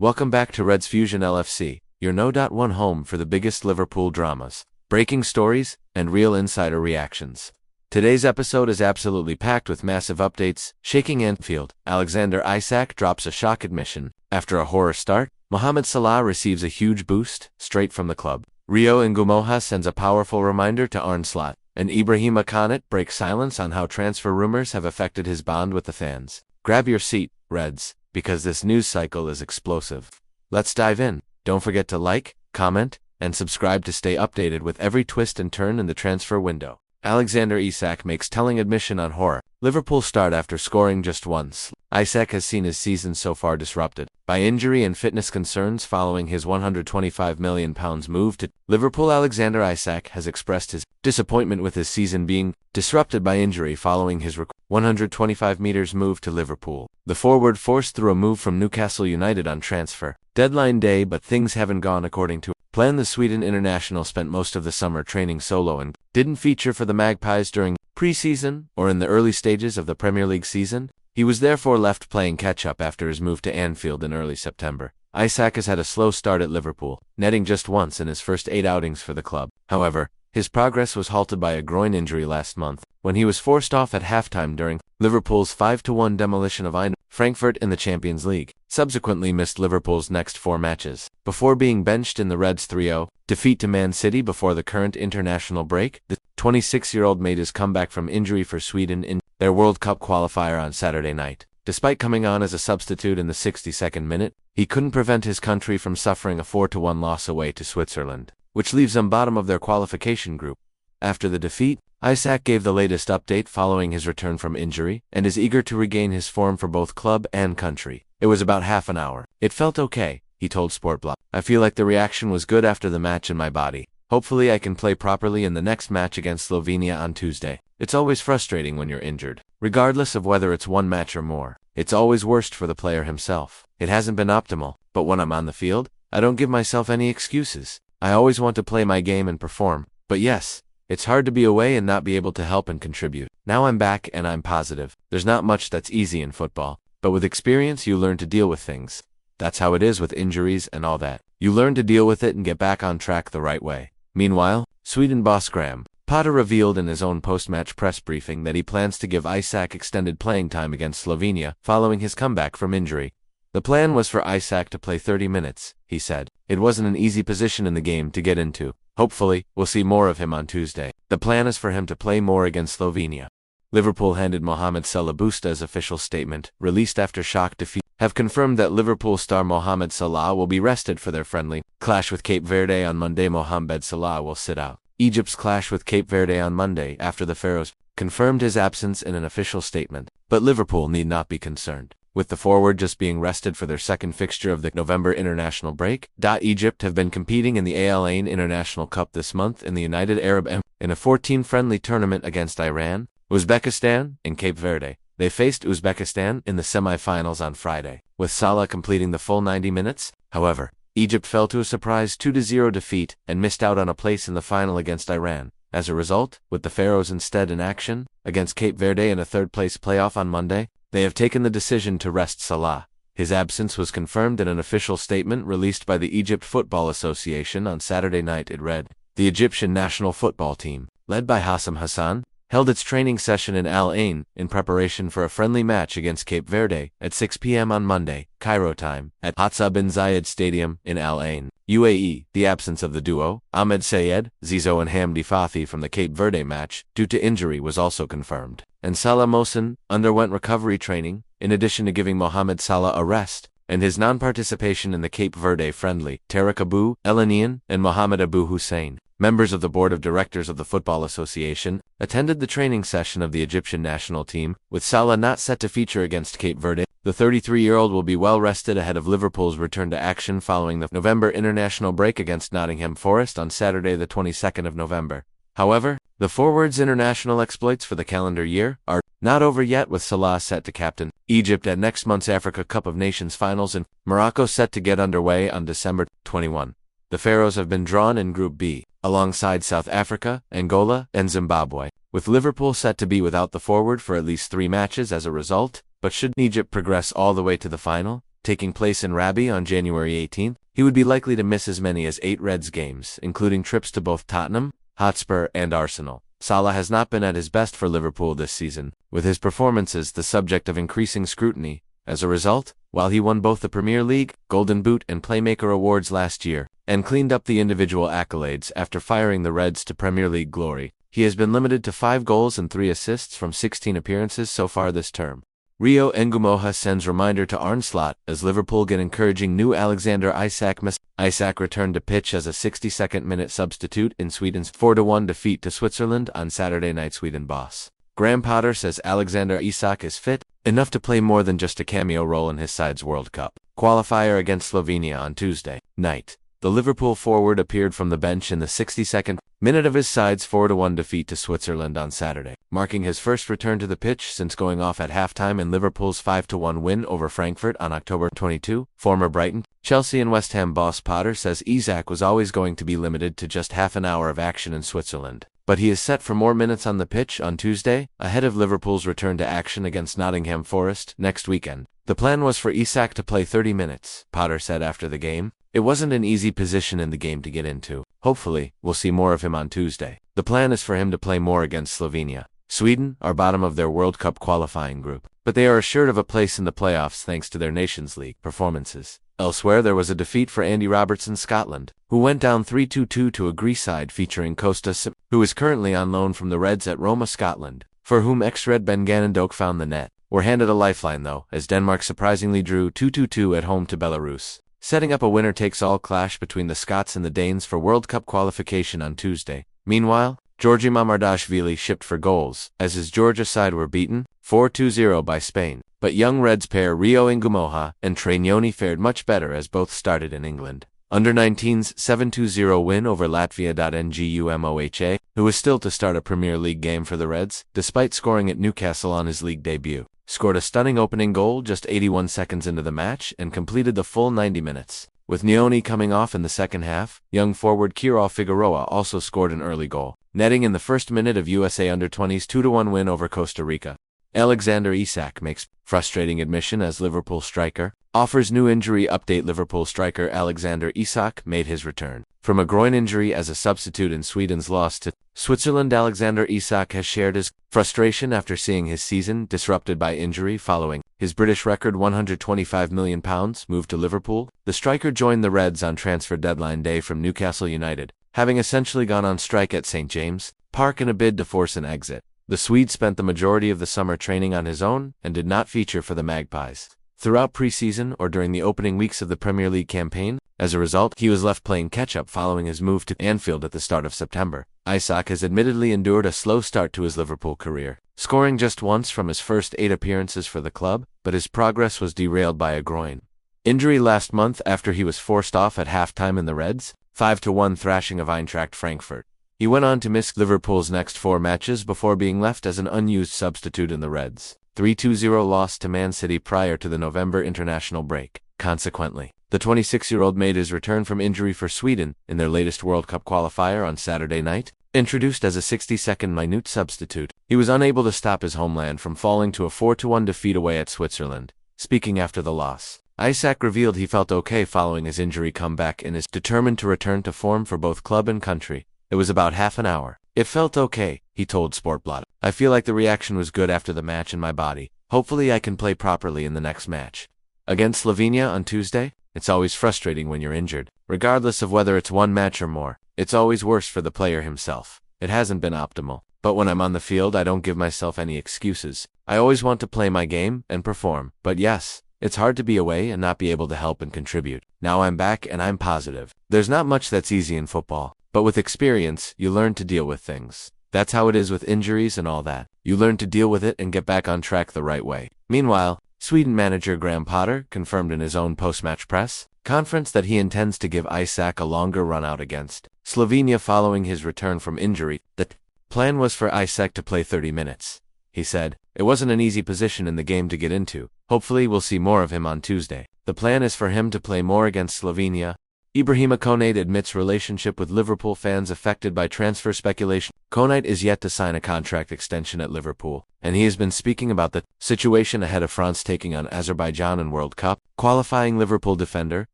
Welcome back to Reds Fusion LFC, your No.1 home for the biggest Liverpool dramas, breaking stories, and real insider reactions. Today's episode is absolutely packed with massive updates. Shaking Anfield, Alexander Isak drops a shock admission. After a horror start, Mohamed Salah receives a huge boost, straight from the club. Rio Ngumoha sends a powerful reminder to Arne Slot, and Ibrahima Konaté breaks silence on how transfer rumors have affected his bond with the fans. Grab your seat, Reds, because this news cycle is explosive. Let's dive in. Don't forget to like, comment, and subscribe to stay updated with every twist and turn in the transfer window. Alexander Isak makes telling admission on horror. Liverpool start after scoring just once. Isak has seen his season so far disrupted by injury and fitness concerns following his £125 million move to Liverpool. Alexander Isak has expressed his disappointment with his season being disrupted by injury following his 125 meters move to Liverpool. The forward forced through a move from Newcastle United on transfer deadline day, but things haven't gone according to plan. The Sweden international spent most of the summer training solo and didn't feature for the Magpies during pre-season or in the early stages of the Premier League season. He was therefore left playing catch-up after his move to Anfield in early September. Isak has had a slow start at Liverpool, netting just once in his first 8 outings for the club. However, his progress was halted by a groin injury last month, when he was forced off at halftime during Liverpool's 5-1 demolition of Frankfurt in the Champions League. Subsequently missed Liverpool's next 4 matches, before being benched in the Reds' 3-0 defeat to Man City before the current international break. The 26-year-old made his comeback from injury for Sweden in their World Cup qualifier on Saturday night. Despite coming on as a substitute in the 62nd minute, he couldn't prevent his country from suffering a 4-1 loss away to Switzerland, which leaves them bottom of their qualification group. After the defeat, Isak gave the latest update following his return from injury and is eager to regain his form for both club and country. It was about half an hour. It felt okay, he told Sportblock. I feel like the reaction was good after the match in my body. Hopefully I can play properly in the next match against Slovenia on Tuesday. It's always frustrating when you're injured. Regardless of whether it's one match or more, it's always worst for the player himself. It hasn't been optimal, but when I'm on the field, I don't give myself any excuses. I always want to play my game and perform. But yes, it's hard to be away and not be able to help and contribute. Now I'm back and I'm positive. There's not much that's easy in football, but with experience you learn to deal with things. That's how it is with injuries and all that. You learn to deal with it and get back on track the right way. Meanwhile, Sweden boss Graham Potter revealed in his own post-match press briefing that he plans to give Isak extended playing time against Slovenia following his comeback from injury. The plan was for Isak to play 30 minutes, he said. It wasn't an easy position in the game to get into. Hopefully, we'll see more of him on Tuesday. The plan is for him to play more against Slovenia. Liverpool handed Mohamed Salah Boosta's official statement, released after shock defeat, have confirmed that Liverpool star Mohamed Salah will be rested for their friendly clash with Cape Verde on Monday. Mohamed Salah will sit out Egypt's clash with Cape Verde on Monday after the Pharaohs confirmed his absence in an official statement. But Liverpool need not be concerned, with the forward just being rested for their second fixture of the November international break. Egypt have been competing in the Al Ain International Cup this month in the United Arab Emirates in a 14-friendly tournament against Iran, Uzbekistan, and Cape Verde. They faced Uzbekistan in the semi-finals on Friday, with Salah completing the full 90 minutes. However, Egypt fell to a surprise 2-0 defeat and missed out on a place in the final against Iran. As a result, with the Pharaohs instead in action against Cape Verde in a third-place playoff on Monday, they have taken the decision to rest Salah. His absence was confirmed in an official statement released by the Egypt Football Association on Saturday night. It read, "The Egyptian national football team, led by Hassam Hassan, held its training session in Al Ain in preparation for a friendly match against Cape Verde at 6 p.m. on Monday, Cairo time, at Hatsa bin Zayed Stadium in Al Ain, UAE. The absence of the duo, Ahmed Sayed, Zizo and Hamdi Fathi from the Cape Verde match, due to injury was also confirmed. And Salah Mohsen underwent recovery training, in addition to giving Mohamed Salah a rest, and his non-participation in the Cape Verde friendly. Tariq Abu Elanian and Mohamed Abu Hussein, members of the board of directors of the Football Association, attended the training session of the Egyptian national team, with Salah not set to feature against Cape Verde. The 33-year-old will be well rested ahead of Liverpool's return to action following the November international break against Nottingham Forest on Saturday the 22nd of November. However, the forward's international exploits for the calendar year are not over yet, with Salah set to captain Egypt at next month's Africa Cup of Nations finals in Morocco set to get underway on December 21. The Pharaohs have been drawn in Group B, alongside South Africa, Angola, and Zimbabwe, with Liverpool set to be without the forward for at least 3 matches as a result. But should Egypt progress all the way to the final, taking place in Rabi on January 18th, he would be likely to miss as many as 8 Reds games, including trips to both Tottenham, Hotspur, and Arsenal. Salah has not been at his best for Liverpool this season, with his performances the subject of increasing scrutiny. As a result, while he won both the Premier League, Golden Boot, and Playmaker awards last year, and cleaned up the individual accolades after firing the Reds to Premier League glory, he has been limited to 5 goals and 3 assists from 16 appearances so far this term. Rio Ngumoha sends reminder to Arne Slot as Liverpool get encouraging new Chaos-Isak'S. Isak returned to pitch as a 62nd minute substitute in Sweden's 4-1 defeat to Switzerland on Saturday night. Sweden boss Graham Potter says Chaos-Isak'S is fit enough to play more than just a cameo role in his side's World Cup qualifier against Slovenia on Tuesday night. The Liverpool forward appeared from the bench in the 62nd minute of his side's 4-1 defeat to Switzerland on Saturday, marking his first return to the pitch since going off at halftime in Liverpool's 5-1 win over Frankfurt on October 22. Former Brighton, Chelsea and West Ham boss Potter says Isak was always going to be limited to just half an hour of action in Switzerland, but he is set for more minutes on the pitch on Tuesday, ahead of Liverpool's return to action against Nottingham Forest next weekend. The plan was for Isak to play 30 minutes, Potter said after the game. It wasn't an easy position in the game to get into. Hopefully, we'll see more of him on Tuesday. The plan is for him to play more against Slovenia. Sweden are bottom of their World Cup qualifying group, but they are assured of a place in the playoffs thanks to their Nations League performances. Elsewhere, there was a defeat for Andy Robertson's Scotland, who went down 3-2 to a Greece side featuring Kostas, who is currently on loan from the Reds at Roma, Scotland, for whom ex-Red Ben Ganondok found the net. Were handed a lifeline though, as Denmark surprisingly drew 2-2 at home to Belarus, setting up a winner-takes-all clash between the Scots and the Danes for World Cup qualification on Tuesday. Meanwhile, Georgi Mamardashvili shipped for goals, as his Georgia side were beaten 4-0 by Spain, but young Reds pair Rio Ngumoha and Trainioni fared much better as both started in England. Under-19's 7-0 win over Latvia. Ngumoha, who is still to start a Premier League game for the Reds, despite scoring at Newcastle on his league debut, scored a stunning opening goal just 81 seconds into the match and completed the full 90 minutes. With Nioni coming off in the second half, young forward Kiro Figueroa also scored an early goal, netting in the first minute of USA Under-20's 2-1 win over Costa Rica. Chaos-Isak'S makes frustrating admission as Liverpool striker, offers new injury update. Liverpool striker Chaos-Isak'S made his return from a groin injury as a substitute in Sweden's loss to Switzerland. Chaos-Isak'S has shared his frustration after seeing his season disrupted by injury following his British record £125 million move to Liverpool. The striker joined the Reds on transfer deadline day from Newcastle United, having essentially gone on strike at St James' Park in a bid to force an exit. The Swede spent the majority of the summer training on his own and did not feature for the Magpies throughout preseason or during the opening weeks of the Premier League campaign. As a result, he was left playing catch-up following his move to Anfield at the start of September. Isak has admittedly endured a slow start to his Liverpool career, scoring just once from his first 8 appearances for the club, but his progress was derailed by a groin injury last month after he was forced off at halftime in the Reds' 5-1 thrashing of Eintracht Frankfurt. He went on to miss Liverpool's next 4 matches before being left as an unused substitute in the Reds' 3-2 loss to Man City prior to the November international break. Consequently, the 26-year-old made his return from injury for Sweden in their latest World Cup qualifier on Saturday night. Introduced as a 62nd minute substitute, he was unable to stop his homeland from falling to a 4-1 defeat away at Switzerland. Speaking after the loss, Isak revealed he felt okay following his injury comeback and is determined to return to form for both club and country. It was about half an hour. It felt okay, he told Sportbladet. I feel like the reaction was good after the match in my body. Hopefully I can play properly in the next match. Against Slovenia on Tuesday? It's always frustrating when you're injured. Regardless of whether it's one match or more, it's always worse for the player himself. It hasn't been optimal. But when I'm on the field, I don't give myself any excuses. I always want to play my game and perform. But yes, it's hard to be away and not be able to help and contribute. Now I'm back and I'm positive. There's not much that's easy in football. But with experience, you learn to deal with things. That's how it is with injuries and all that. You learn to deal with it and get back on track the right way. Meanwhile, Sweden manager Graham Potter confirmed in his own post-match press conference that he intends to give Isak a longer run out against Slovenia following his return from injury. The plan was for Isak to play 30 minutes. He said, "It wasn't an easy position in the game to get into. Hopefully we'll see more of him on Tuesday. The plan is for him to play more against Slovenia." Ibrahima Konaté admits relationship with Liverpool fans affected by transfer speculation. Konaté is yet to sign a contract extension at Liverpool, and he has been speaking about the situation ahead of France taking on Azerbaijan in World Cup. Qualifying Liverpool defender,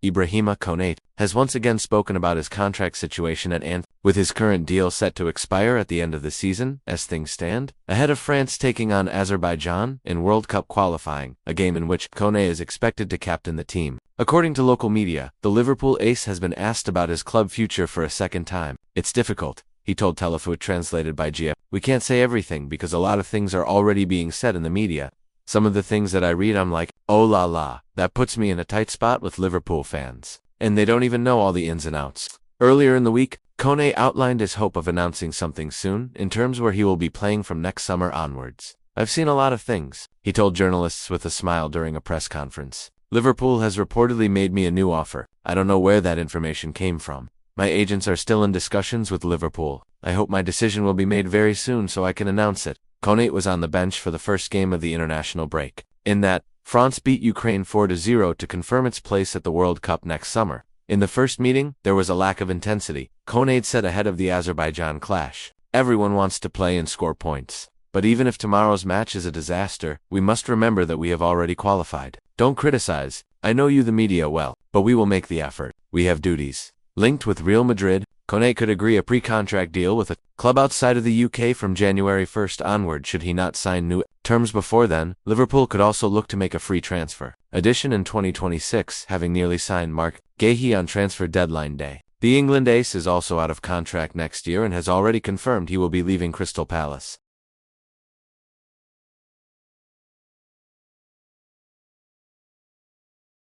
Ibrahima Konaté, has once again spoken about his contract situation at Anfield, with his current deal set to expire at the end of the season, as things stand, ahead of France taking on Azerbaijan in World Cup qualifying, a game in which Konaté is expected to captain the team. According to local media, the Liverpool ace has been asked about his club future for a second time. "It's difficult," he told Telefoot, translated by GF. "We can't say everything because a lot of things are already being said in the media. Some of the things that I read, I'm like, oh la la, that puts me in a tight spot with Liverpool fans. And they don't even know all the ins and outs." Earlier in the week, Konaté outlined his hope of announcing something soon, in terms where he will be playing from next summer onwards. "I've seen a lot of things," he told journalists with a smile during a press conference. "Liverpool has reportedly made me a new offer. I don't know where that information came from. My agents are still in discussions with Liverpool. I hope my decision will be made very soon so I can announce it." Konaté was on the bench for the first game of the international break. In that, France beat Ukraine 4-0 to confirm its place at the World Cup next summer. In the first meeting, there was a lack of intensity, Konaté said ahead of the Azerbaijan clash. "Everyone wants to play and score points. But even if tomorrow's match is a disaster, we must remember that we have already qualified. Don't criticize. I know you, the media, well, but we will make the effort. We have duties." Linked with Real Madrid, Konaté could agree a pre-contract deal with a club outside of the UK from January 1st onward should he not sign new terms before then. Liverpool could also look to make a free transfer addition in 2026, having nearly signed Mark Guéhi on transfer deadline day. The England ace is also out of contract next year and has already confirmed he will be leaving Crystal Palace.